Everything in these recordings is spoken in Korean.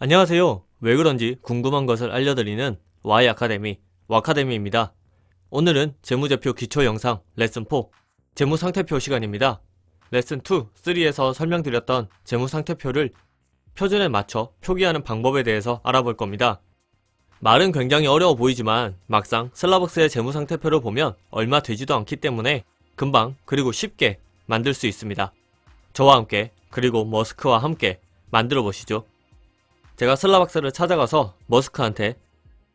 안녕하세요. 왜 그런지 궁금한 것을 알려드리는 Y 아카데미, 와카데미입니다. 오늘은 재무제표 기초 영상 레슨 4, 재무상태표 시간입니다. 레슨 2, 3에서 설명드렸던 재무상태표를 표준에 맞춰 표기하는 방법에 대해서 알아볼 겁니다. 말은 굉장히 어려워 보이지만 막상 슬라벅스의 재무상태표를 보면 얼마 되지도 않기 때문에 금방 그리고 쉽게 만들 수 있습니다. 저와 함께 그리고 머스크와 함께 만들어 보시죠. 제가 슬라벅스를 찾아가서 머스크한테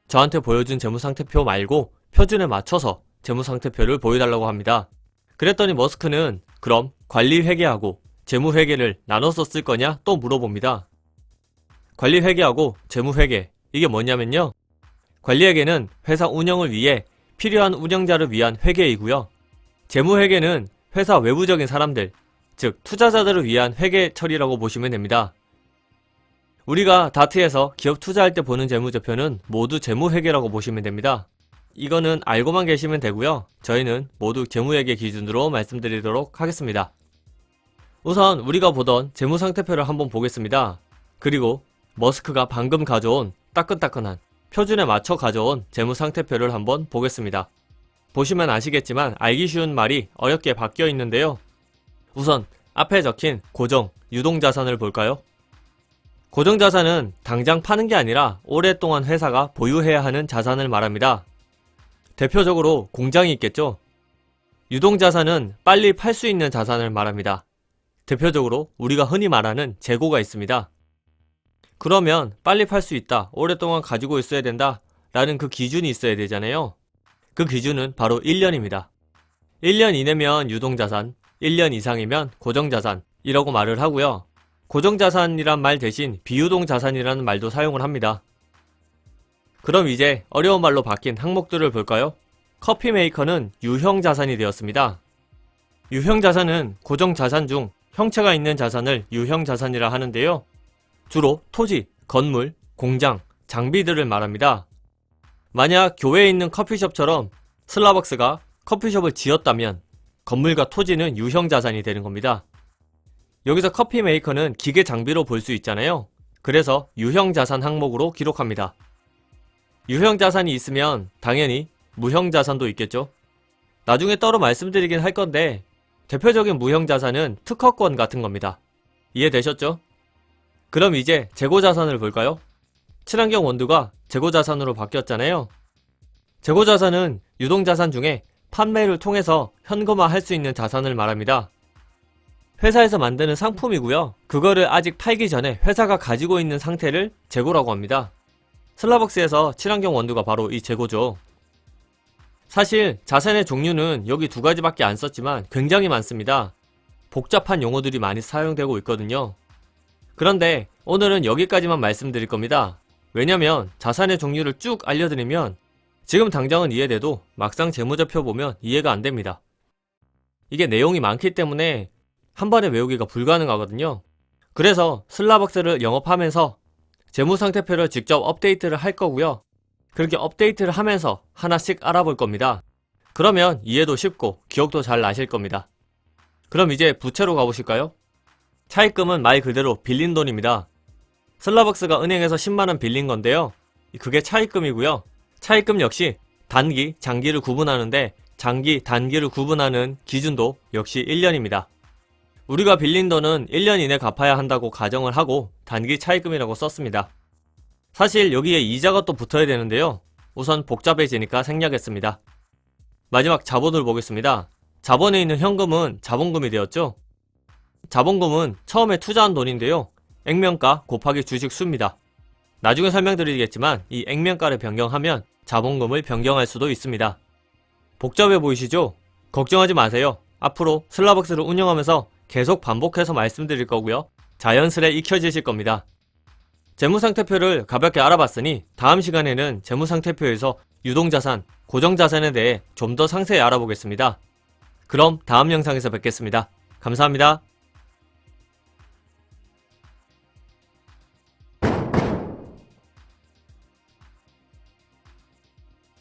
저한테 보여준 재무상태표 말고 표준에 맞춰서 재무상태표를 보여달라고 합니다. 그랬더니 머스크는 그럼 관리회계하고 재무회계를 나눠서 쓸 거냐 또 물어봅니다. 관리회계하고 재무회계, 이게 뭐냐면요, 관리회계는 회사 운영을 위해 필요한 운영자를 위한 회계이고요, 재무회계는 회사 외부적인 사람들, 즉 투자자들을 위한 회계 처리라고 보시면 됩니다. 우리가 다트에서 기업 투자할 때 보는 재무제표는 모두 재무회계라고 보시면 됩니다. 이거는 알고만 계시면 되고요, 저희는 모두 재무회계 기준으로 말씀드리도록 하겠습니다. 우선 우리가 보던 재무상태표를 한번 보겠습니다. 그리고 머스크가 방금 가져온 따끈따끈한 표준에 맞춰 가져온 재무상태표를 한번 보겠습니다. 보시면 아시겠지만 알기 쉬운 말이 어렵게 바뀌어 있는데요. 우선 앞에 적힌 고정, 유동자산을 볼까요? 고정자산은 당장 파는 게 아니라 오랫동안 회사가 보유해야 하는 자산을 말합니다. 대표적으로 공장이 있겠죠. 유동자산은 빨리 팔 수 있는 자산을 말합니다. 대표적으로 우리가 흔히 말하는 재고가 있습니다. 그러면 빨리 팔 수 있다, 오랫동안 가지고 있어야 된다 라는 그 기준이 있어야 되잖아요. 그 기준은 바로 1년입니다. 1년 이내면 유동자산, 1년 이상이면 고정자산이라고 말을 하고요. 고정자산이란 말 대신 비유동자산이라는 말도 사용을 합니다. 그럼 이제 어려운 말로 바뀐 항목들을 볼까요? 커피 메이커는 유형자산이 되었습니다. 유형자산은 고정자산 중 형체가 있는 자산을 유형자산이라 하는데요, 주로 토지, 건물, 공장, 장비들을 말합니다. 만약 교외에 있는 커피숍처럼 슬라벅스가 커피숍을 지었다면 건물과 토지는 유형자산이 되는 겁니다. 여기서 커피 메이커는 기계 장비로 볼 수 있잖아요. 그래서 유형자산 항목으로 기록합니다. 유형자산이 있으면 당연히 무형자산도 있겠죠. 나중에 따로 말씀드리긴 할 건데 대표적인 무형자산은 특허권 같은 겁니다. 이해되셨죠? 그럼 이제 재고자산을 볼까요? 친환경 원두가 재고자산으로 바뀌었잖아요. 재고자산은 유동자산 중에 판매를 통해서 현금화할 수 있는 자산을 말합니다. 회사에서 만드는 상품이고요, 그거를 아직 팔기 전에 회사가 가지고 있는 상태를 재고라고 합니다. 슬라벅스에서 친환경 원두가 바로 이 재고죠. 사실 자산의 종류는 여기 두 가지밖에 안 썼지만 굉장히 많습니다. 복잡한 용어들이 많이 사용되고 있거든요. 그런데 오늘은 여기까지만 말씀드릴 겁니다. 왜냐면 자산의 종류를 쭉 알려드리면 지금 당장은 이해돼도 막상 재무제표 보면 이해가 안 됩니다. 이게 내용이 많기 때문에 한 번에 외우기가 불가능하거든요. 그래서 슬라벅스를 영업하면서 재무상태표를 직접 업데이트를 할 거고요, 그렇게 업데이트를 하면서 하나씩 알아볼 겁니다. 그러면 이해도 쉽고 기억도 잘 나실 겁니다. 그럼 이제 부채로 가보실까요? 차입금은 말 그대로 빌린 돈입니다. 슬라벅스가 은행에서 10만원 빌린 건데요, 그게 차입금이고요. 차입금 역시 단기, 장기를 구분하는데 장기, 단기를 구분하는 기준도 역시 1년입니다. 우리가 빌린 돈은 1년 이내 갚아야 한다고 가정을 하고 단기 차입금이라고 썼습니다. 사실 여기에 이자가 또 붙어야 되는데요, 우선 복잡해지니까 생략했습니다. 마지막 자본을 보겠습니다. 자본에 있는 현금은 자본금이 되었죠. 자본금은 처음에 투자한 돈인데요, 액면가 곱하기 주식 수입니다. 나중에 설명드리겠지만 이 액면가를 변경하면 자본금을 변경할 수도 있습니다. 복잡해 보이시죠? 걱정하지 마세요. 앞으로 슬라벅스를 운영하면서 계속 반복해서 말씀드릴 거고요, 자연스레 익혀지실 겁니다. 재무상태표를 가볍게 알아봤으니 다음 시간에는 재무상태표에서 유동자산, 고정자산에 대해 좀 더 상세히 알아보겠습니다. 그럼 다음 영상에서 뵙겠습니다. 감사합니다.